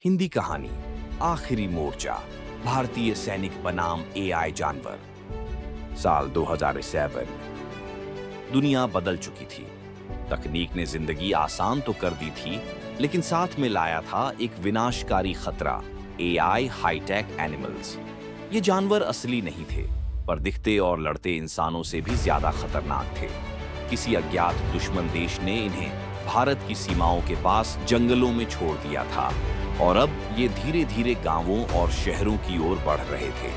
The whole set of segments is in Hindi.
हिंदी कहानी आखिरी मोर्चा, भारतीय सैनिक बनाम एआई जानवर। साल 2007। दुनिया बदल चुकी थी। तकनीक ने जिंदगी आसान तो कर दी थी, लेकिन साथ में लाया था एक विनाशकारी खतरा, एआई हाईटेक एनिमल्स। ये जानवर असली नहीं थे, पर दिखते और लड़ते इंसानों से भी ज्यादा खतरनाक थे। किसी अज्ञात दुश्मन देश ने इन्हें भारत की सीमाओं के पास जंगलों में छोड़ दिया था, और अब ये धीरे धीरे गांवों और शहरों की ओर बढ़ रहे थे।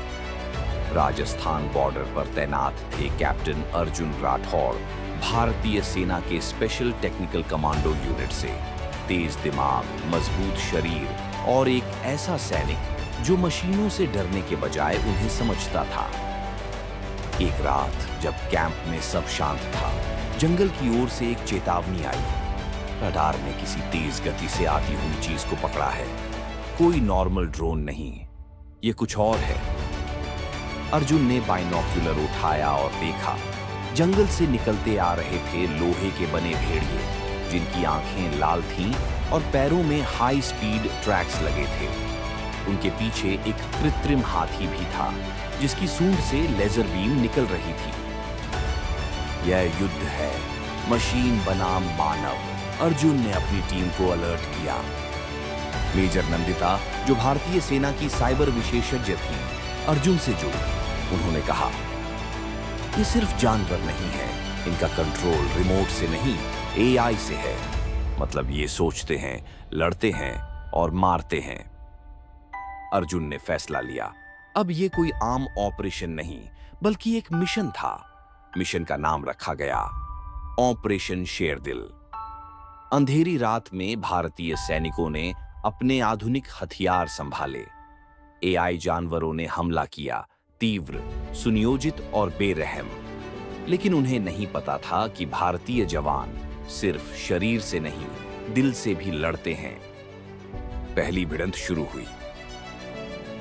राजस्थान बॉर्डर पर तैनात थे कैप्टन अर्जुन राठौड़, भारतीय सेना के स्पेशल टेक्निकल कमांडो यूनिट से। तेज दिमाग, मजबूत शरीर और एक ऐसा सैनिक जो मशीनों से डरने के बजाय उन्हें समझता था। एक रात जब कैंप में सब शांत था, जंगल की ओर से एक चेतावनी आई। रडार ने किसी तेज गति से आती हुई चीज को पकड़ा है। कोई नॉर्मल ड्रोन नहीं, ये कुछ और है। अर्जुन ने बाइनोक्यूलर उठाया और देखा। जंगल से निकलते आ रहे थे लोहे के बने भेड़िए, जिनकी आंखें लाल थीं और पैरों में हाई स्पीड ट्रैक्स लगे थे। उनके पीछे एक कृत्रिम हाथी भी था, जिसकी सूंड से लेजर बीम निकल रही थी। यह युद्ध है, मशीन बनाम मानव। अर्जुन ने अपनी टीम को अलर्ट किया। मेजर नंदिता, जो भारतीय सेना की साइबर विशेषज्ञ थी, अर्जुन से जुड़ी। उन्होंने कहा, ये सिर्फ जानवर नहीं है, इनका कंट्रोल रिमोट से नहीं, एआई से है। मतलब ये सोचते हैं, लड़ते हैं और मारते हैं। अर्जुन ने फैसला लिया, अब ये कोई आम ऑपरेशन नहीं, बल्कि एक मिशन था। मिशन का नाम रखा गया ऑपरेशन शेरदिल। अंधेरी रात में भारतीय सैनिकों ने अपने आधुनिक हथियार संभाले। एआई जानवरों ने हमला किया, तीव्र, सुनियोजित और बेरहम। लेकिन उन्हें नहीं पता था कि भारतीय जवान सिर्फ शरीर से नहीं, दिल से भी लड़ते हैं। पहली भिड़ंत शुरू हुई।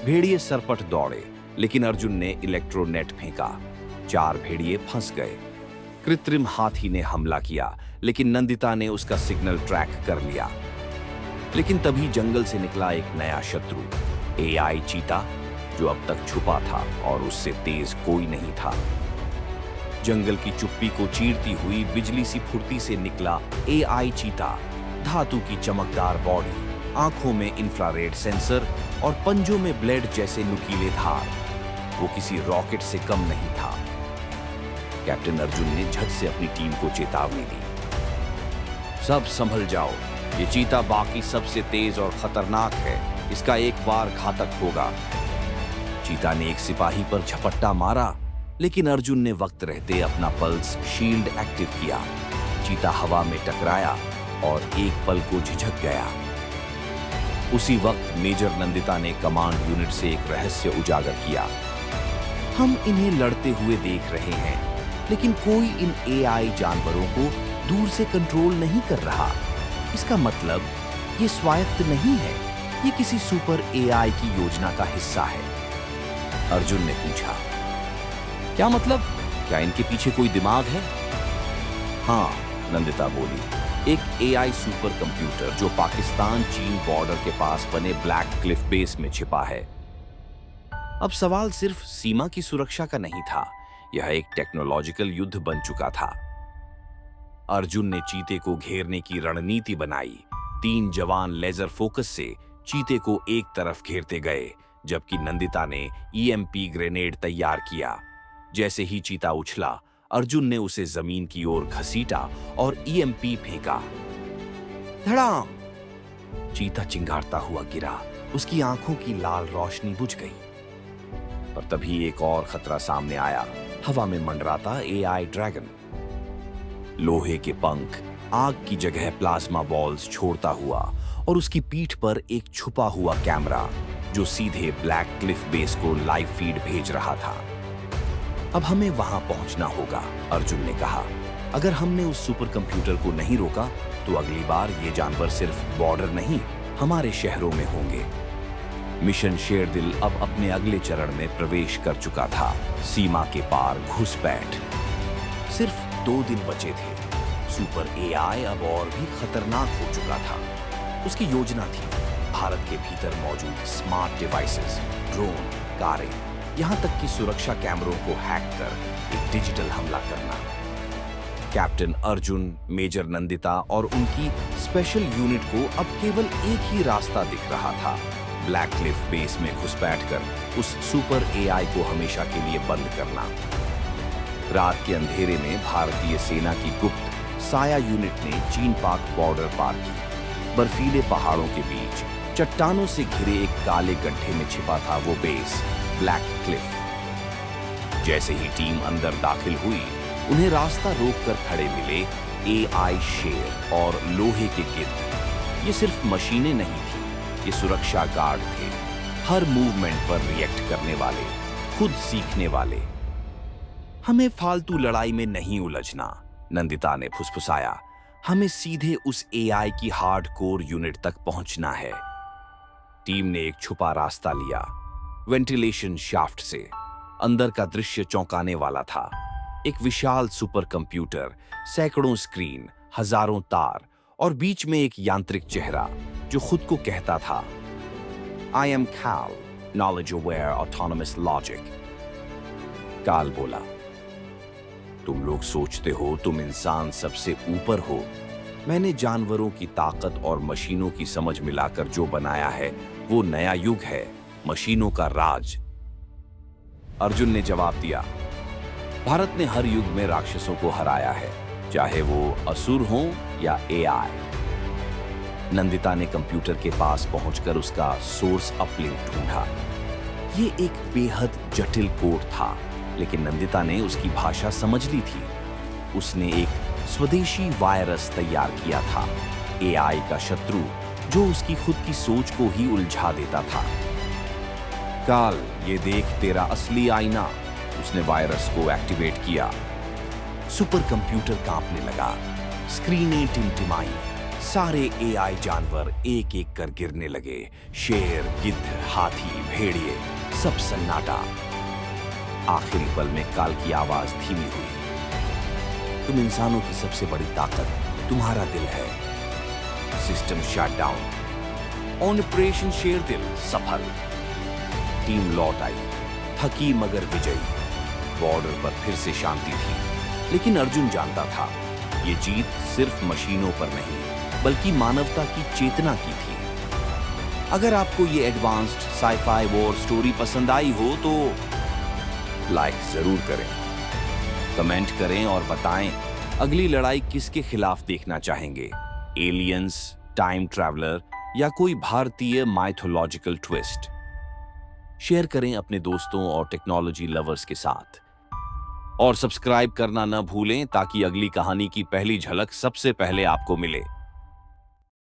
भेड़िए सरपट दौड़े, लेकिन अर्जुन ने इलेक्ट्रोनेट फेंका। 4 भेड़िए फंस गए। कृत्रिम हाथी ने हमला किया, लेकिन नंदिता ने उसका सिग्नल ट्रैक कर लिया। लेकिन तभी जंगल से निकला एक नया शत्रु, एआई चीता, जो अब तक छुपा था और उससे तेज कोई नहीं था। जंगल की चुप्पी को चीरती हुई बिजली सी फुर्ती से निकला एआई चीता। धातु की चमकदार बॉडी, आंखों में इंफ्रारेड सेंसर और पंजों में ब्लेड जैसे नुकीले धार। वो किसी रॉकेट से कम नहीं था। कैप्टन अर्जुन ने झट से अपनी टीम को चेतावनी दी, सब संभल जाओ, ये चीता बाकी सबसे तेज और खतरनाक है, इसका एक वार घातक होगा। चीता ने एक सिपाही पर झपट्टा मारा, लेकिन अर्जुन ने वक्त रहते अपना पल्स शील्ड एक्टिव किया। चीता हवा में टकराया और एक पल को झिझक गया। उसी वक्त मेजर नंदिता ने कमांड यूनिट से एक रहस्य उजागर किया। हम इन्हें लड़ते हुए देख रहे हैं, लेकिन कोई इन एआई जानवरों को दूर से कंट्रोल नहीं कर रहा। इसका मतलब ये स्वायत्त नहीं है, ये किसी सुपर एआई की योजना का हिस्सा है। अर्जुन ने पूछा, क्या मतलब? क्या इनके पीछे कोई दिमाग है? हाँ, नंदिता बोली, एक एआई सुपर कंप्यूटर जो पाकिस्तान चीन बॉर्डर के पास बने ब्लैक क्लिफ बेस में छिपा है। अब सवाल सिर्फ सीमा की सुरक्षा का नहीं था, यह एक टेक्नोलॉजिकल युद्ध बन चुका था। अर्जुन ने चीते को घेरने की रणनीति बनाई। 3 जवान लेजर फोकस से चीते को एक तरफ घेरते गए, जबकि नंदिता ने ईएमपी ग्रेनेड तैयार किया। जैसे ही चीता उछला, अर्जुन ने उसे जमीन की ओर घसीटा और ईएमपी फेंका। धड़ाम! चीता चिंगारता हुआ गिरा, उसकी आंखों की लाल रोशनी बुझ गई। पर तभी एक और खतरा सामने आया। हवा में मंडराता एआई ड्रैगन, लोहे के पंख, आग की जगह प्लाज्मा बॉल्स छोड़ता हुआ, और उसकी पीठ पर एक छुपा हुआ कैमरा जो सीधे ब्लैक क्लिफ बेस को लाइव फीड भेज रहा था। अब हमें वहां पहुंचना होगा, अर्जुन ने कहा। अगर हमने उस सुपर कंप्यूटर को नहीं रोका, तो अगली बार ये जानवर सिर्फ बॉर्डर नहीं, हमारे शहरों में होंगे। मिशन शेरदिल अब अपने अगले चरण में प्रवेश कर चुका था, सीमा के पार घुसपैठ। सिर्फ 2 दिन बचे थे। सुपर एआई अब और भी खतरनाक हो चुका था। उसकी योजना थी भारत के भीतर मौजूद स्मार्ट डिवाइसेस, ड्रोन, कारें, यहां तक कि सुरक्षा कैमरों को हैक कर एक डिजिटल हमला करना। कैप्टन अर्जुन, मेजर नंदिता और उनकी स्पेशल यूनिट को अब केवल एक ही रास्ता दिख रहा था, ब्लैक क्लिफ बेस में घुस बैठकर उस सुपर एआई को हमेशा के लिए बंद करना। रात के अंधेरे में भारतीय सेना की गुप्त साया यूनिट ने चीन पाक बॉर्डर पार की। बर्फीले पहाड़ों के बीच चट्टानों से घिरे एक काले गड्ढे में छिपा था वो बेस, ब्लैक क्लिफ। जैसे ही टीम अंदर दाखिल हुई, उन्हें रास्ता रोककर खड़े मिले एआई शेर और लोहे के गिद्ध। ये सिर्फ मशीनें नहीं थी, ये सुरक्षा गार्ड थे, हर मूवमेंट पर रिएक्ट करने वाले, खुद सीखने वाले। हमें फालतू लड़ाई में नहीं उलझना, नंदिता ने फुसफुसाया। हमें सीधे उस एआई की हार्डकोर यूनिट तक पहुंचना है। टीम ने एक छुपा रास्ता लिया, वेंटिलेशन शाफ्ट से। अंदर का दृश्य चौंकाने वाला था। एक विशाल सुपर कंप्यूटर, सैकड़ों स्क्रीन, हजारों तार और बीच में एक यांत्रिक चेहरा जो खुद को कहता था, I am Cal, knowledge aware autonomous logic। काल बोला, तुम लोग सोचते हो तुम इंसान सबसे ऊपर हो। मैंने जानवरों की ताकत और मशीनों की समझ मिलाकर जो बनाया है वो नया युग है, मशीनों का राज। अर्जुन ने जवाब दिया, भारत ने हर युग में राक्षसों को हराया है, चाहे वो असुर हो या एआई। नंदिता ने कंप्यूटर के पास पहुंचकर उसका सोर्स अपलिंक ढूंढा। ये एक बेहद जटिल कोड था, लेकिन नंदिता ने उसकी भाषा समझ ली थी। उसने एक स्वदेशी वायरस तैयार किया था, एआई का शत्रु जो उसकी खुद की सोच को ही उलझा देता था। काल, ये देख तेरा असली आईना। उसने वायरस को एक्टिवेट किया। सुपर कंप्यूटर कांपने लगा, स्क्रीनें टिमटिमाई, सारे एआई जानवर एक एक कर गिरने लगे। शेर, गिद्ध, हाथी, भेड़िए, सब सन्नाटा। आखिरी पल में काल की आवाज धीमी हुई, तुम इंसानों की सबसे बड़ी ताकत तुम्हारा दिल है। System shut down. ऑपरेशन शेरदिल सफल। टीम लौट आई, थकी मगर विजयी। बॉर्डर पर फिर से शांति थी, लेकिन अर्जुन जानता था ये जीत सिर्फ मशीनों पर नहीं, बल्कि मानवता की चेतना की थी। अगर आपको ये एडवांस्ड साइ-फाई वॉर स्टोरी पसंद आई हो तो लाइक जरूर करें, कमेंट करें और बताएं अगली लड़ाई किसके खिलाफ देखना चाहेंगे, एलियंस, टाइम ट्रैवलर या कोई भारतीय माइथोलॉजिकल ट्विस्ट। शेयर करें अपने दोस्तों और टेक्नोलॉजी लवर्स के साथ, और सब्सक्राइब करना न भूलें ताकि अगली कहानी की पहली झलक सबसे पहले आपको मिले।